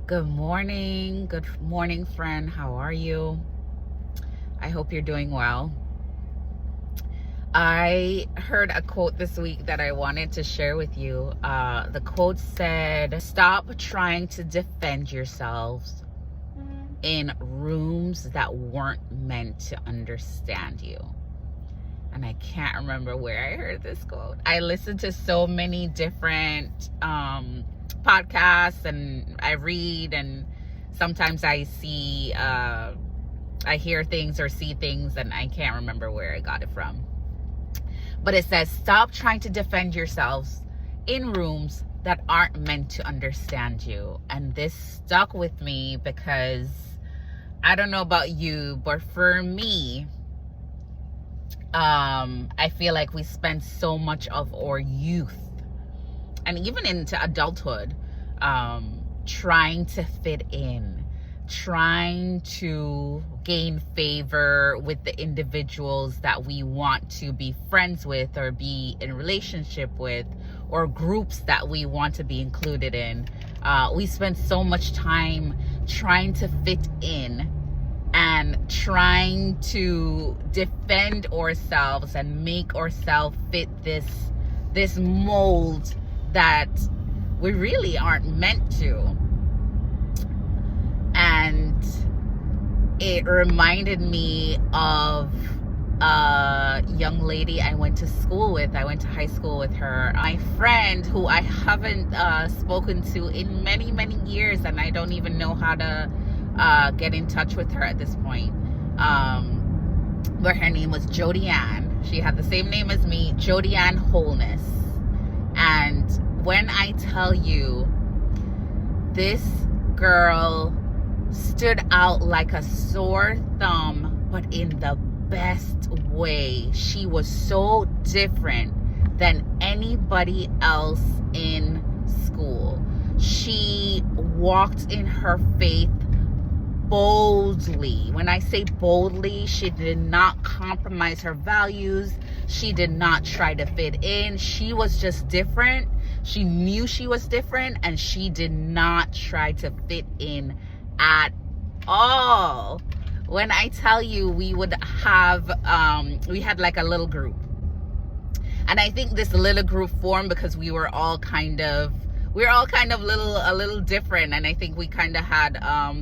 Good morning, friend. How are you? I hope you're doing well. I heard a quote this week that I wanted to share with you. The quote said, "Stop trying to defend yourselves in rooms that weren't meant to understand you." And I can't remember where I heard this quote. I listened to so many different podcasts, and I read, and sometimes I see I hear things or see things, and I can't remember where I got it from. But it says, stop trying to defend yourselves in rooms that aren't meant to understand you. And this stuck with me because I don't know about you, but for me, I feel like we spend so much of our youth and even into adulthood trying to fit in, trying to gain favor with the individuals that we want to be friends with or be in relationship with, or groups that we want to be included in. We spend so much time trying to fit in and trying to defend ourselves and make ourselves fit this mold that we really aren't meant to. And it reminded me of a young lady I went to school with. I went to high school with her. My friend, who I haven't spoken to in many, many years, and I don't even know how to get in touch with her at this point. But her name was Jody Ann. She had the same name as me, Jody Ann Wholeness. And when I tell you, this girl stood out like a sore thumb, but in the best way. She was so different than anybody else in school. She walked in her faith boldly. When I say boldly, she did not compromise her values. She did not try to fit in. She was just different. She knew she was different, and she did not try to fit in at all. When I tell you, we would have we had like a little group, and I think this little group formed because we were all kind of a little different, and I think we kind of had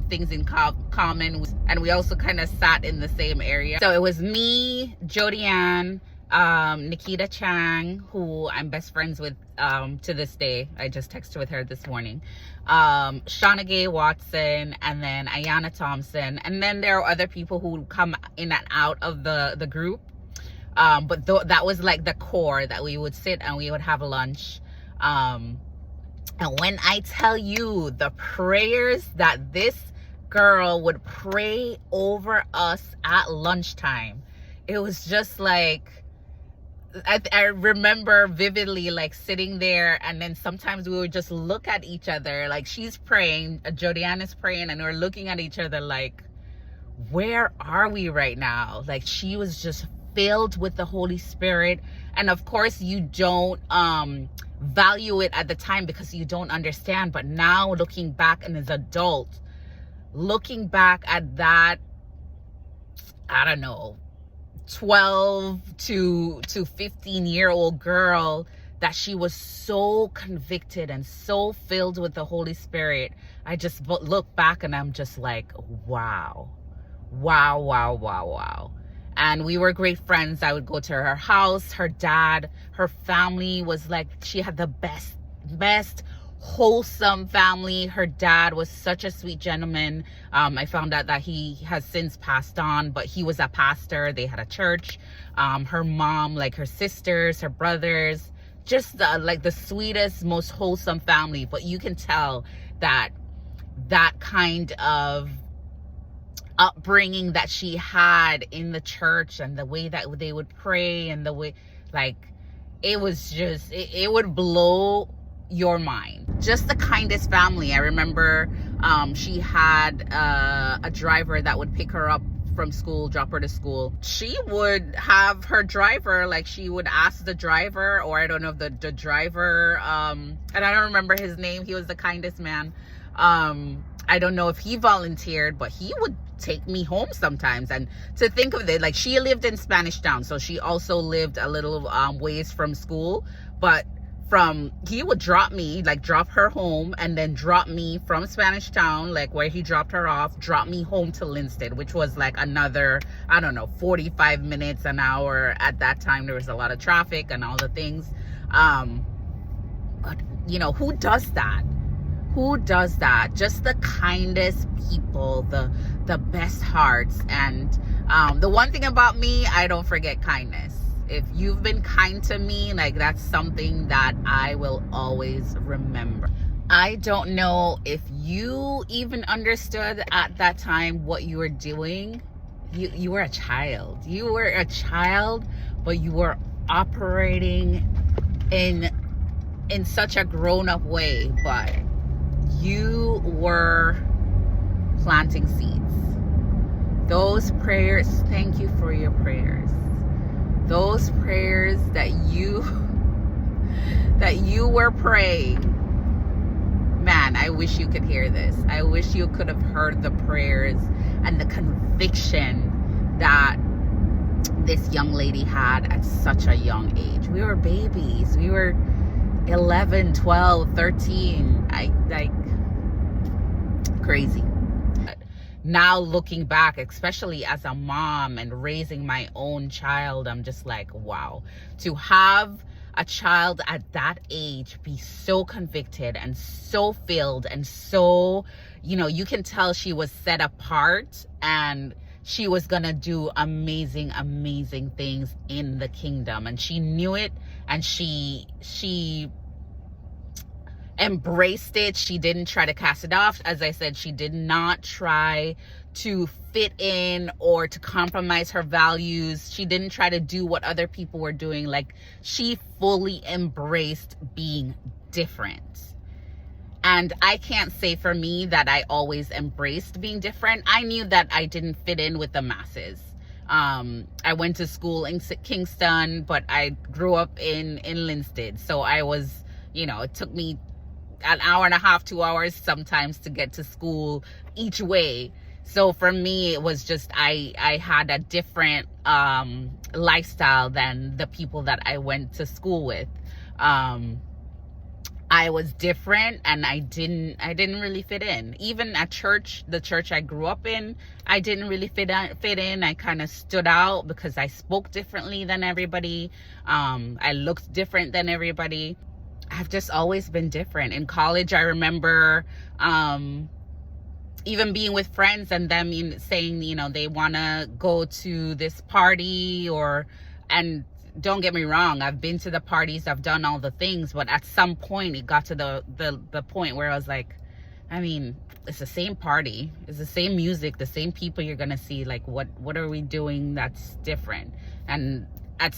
things in common, and we also kind of sat in the same area. So it was me, Jody Ann, Nikita Chang, who I'm best friends with to this day. I just texted with her this morning. Shauna Gay Watson, and then Ayana Thompson, and then there are other people who come in and out of the group. But that was like the core that we would sit and we would have lunch. And when I tell you the prayers that this girl would pray over us at lunchtime, it was just like, I remember vividly like sitting there, and then sometimes we would just look at each other, like she's praying, Jody Ann is praying, and we're looking at each other like, where are we right now? Like, she was just filled with the Holy Spirit. And of course you don't value it at the time because you don't understand, but now looking back, and as adult looking back at that, I don't know, 12 to 15-year-old girl, that she was so convicted and so filled with the Holy Spirit, I just look back and I'm just like, wow. And we were great friends. I would go to her house. Her dad, her family was like, she had the best wholesome family. Her dad was such a sweet gentleman. I found out that he has since passed on, but he was a pastor. They had a church. Her mom, like her sisters, her brothers, just like the sweetest, most wholesome family. But you can tell that kind of upbringing that she had in the church, and the way that they would pray, and the way, like, it was just, it would blow your mind. Just the kindest family. I remember she had a driver that would pick her up from school, drop her to school. She would have her driver, like, she would ask the driver, or I don't know if the driver, and I don't remember his name, he was the kindest man, I don't know if he volunteered, but he would take me home sometimes. And to think of it, like, she lived in Spanish Town, so she also lived a little ways from school, but he would drop me, like drop her home, and then drop me from Spanish Town, like where he dropped her off, drop me home to Linstead, which was like another, I don't know, 45 minutes, an hour. At that time, there was a lot of traffic and all the things. But you know, who does that? Who does that? Just the kindest people, the best hearts. And the one thing about me, I don't forget kindness. If you've been kind to me, like, that's something that I will always remember. I don't know if you even understood at that time what you were doing. You were a child. You were a child, but you were operating in such a grown-up way, but you were planting seeds. Those prayers, thank you for your prayers. Those prayers that you were praying, man, I wish you could hear this. I wish you could have heard the prayers and the conviction that this young lady had at such a young age. We were babies. We were 11, 12, 13. Crazy. Now looking back, especially as a mom and raising my own child, I'm just like, wow. To have a child at that age be so convicted and so filled and so, you know, you can tell she was set apart and she was gonna do amazing, amazing things in the kingdom. And she knew it, and she embraced it. She didn't try to cast it off. As I said, she did not try to fit in or to compromise her values. She didn't try to do what other people were doing. Like, she fully embraced being different. And I can't say for me that I always embraced being different. I knew that I didn't fit in with the masses. I went to school in Kingston, but I grew up in Linstead. So I was, you know, it took me an hour and a half, 2 hours sometimes to get to school each way. So for me, it was just, I had a different lifestyle than the people that I went to school with. I was different, and I didn't really fit in. Even at church, the church I grew up in, I didn't really fit in. I kind of stood out because I spoke differently than everybody. I looked different than everybody. I've just always been different. In college, I remember even being with friends and them saying, you know, they want to go to this party, and don't get me wrong, I've been to the parties, I've done all the things, but at some point it got to the point where I was like, I mean, it's the same party, it's the same music, the same people you're gonna see. Like, what are we doing that's different? And at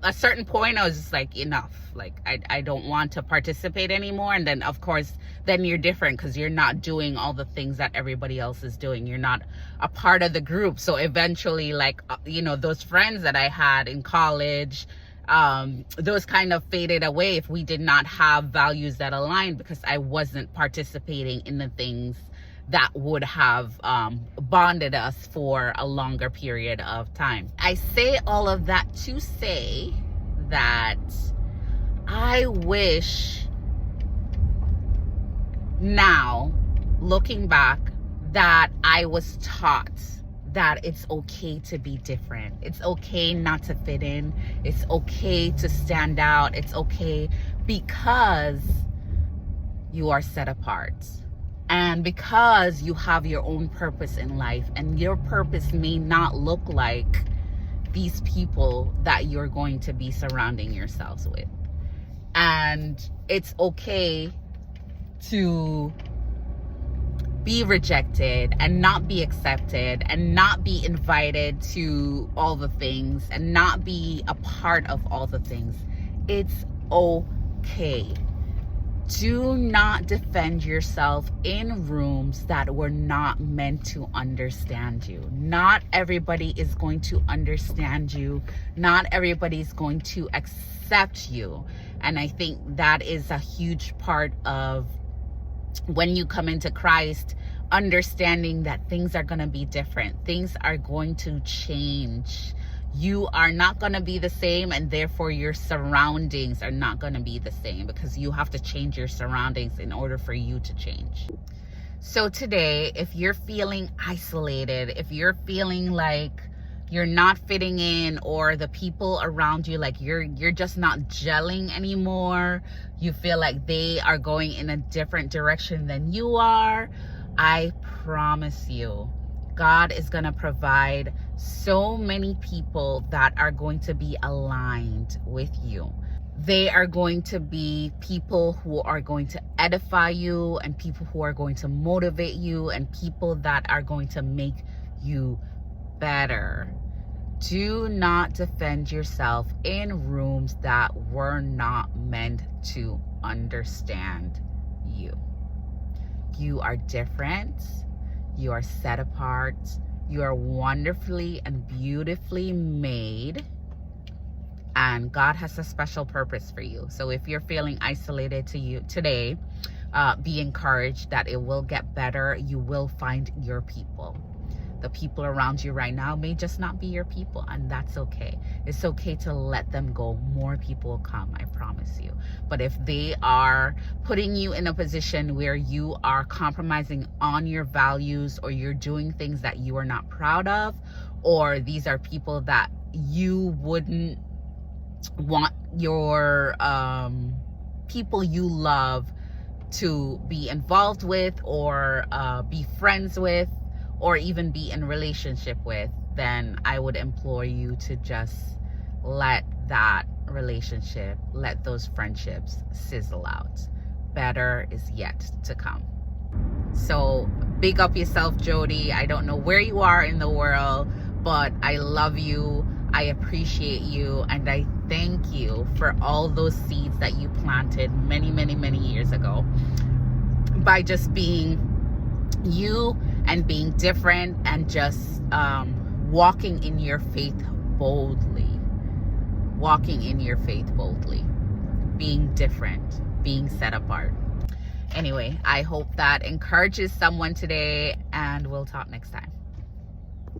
a certain point, I was just like, enough. Like, I don't want to participate anymore. And then, of course, then you're different because you're not doing all the things that everybody else is doing. You're not a part of the group. So eventually, like, you know, those friends that I had in college, those kind of faded away if we did not have values that aligned, because I wasn't participating in the things that would have bonded us for a longer period of time. I say all of that to say that I wish now, looking back, that I was taught that it's okay to be different. It's okay not to fit in. It's okay to stand out. It's okay because you are set apart. And because you have your own purpose in life, and your purpose may not look like these people that you're going to be surrounding yourselves with. And it's okay to be rejected and not be accepted and not be invited to all the things and not be a part of all the things. It's okay. Do not defend yourself in rooms that were not meant to understand you. Not everybody is going to understand you. Not everybody is going to accept you. And I think that is a huge part of when you come into Christ, understanding that things are going to be different. Things are going to change. You are not going to be the same, and therefore your surroundings are not going to be the same, because you have to change your surroundings in order for you to change. So today, if you're feeling isolated, if you're feeling like you're not fitting in, or the people around you, like you're just not gelling anymore, you feel like they are going in a different direction than you are, I promise you, God is going to provide so many people that are going to be aligned with you. They are going to be people who are going to edify you, and people who are going to motivate you, and people that are going to make you better. Do not defend yourself in rooms that were not meant to understand you. You are different. You are set apart. You are wonderfully and beautifully made. And God has a special purpose for you. So if you're feeling isolated to you today, be encouraged that it will get better. You will find your people. The people around you right now may just not be your people, and that's okay. It's okay to let them go. More people will come, I promise you. But if they are putting you in a position where you are compromising on your values, or you're doing things that you are not proud of, or these are people that you wouldn't want your people you love to be involved with, or be friends with, or even be in relationship with, then I would implore you to just let that relationship, let those friendships sizzle out. Better is yet to come. So big up yourself, Jody. I don't know where you are in the world, but I love you. I appreciate you, and I thank you for all those seeds that you planted many, many, many years ago by just being you and being different, and just walking in your faith boldly. Walking in your faith boldly. Being different. Being set apart. Anyway, I hope that encourages someone today, and we'll talk next time.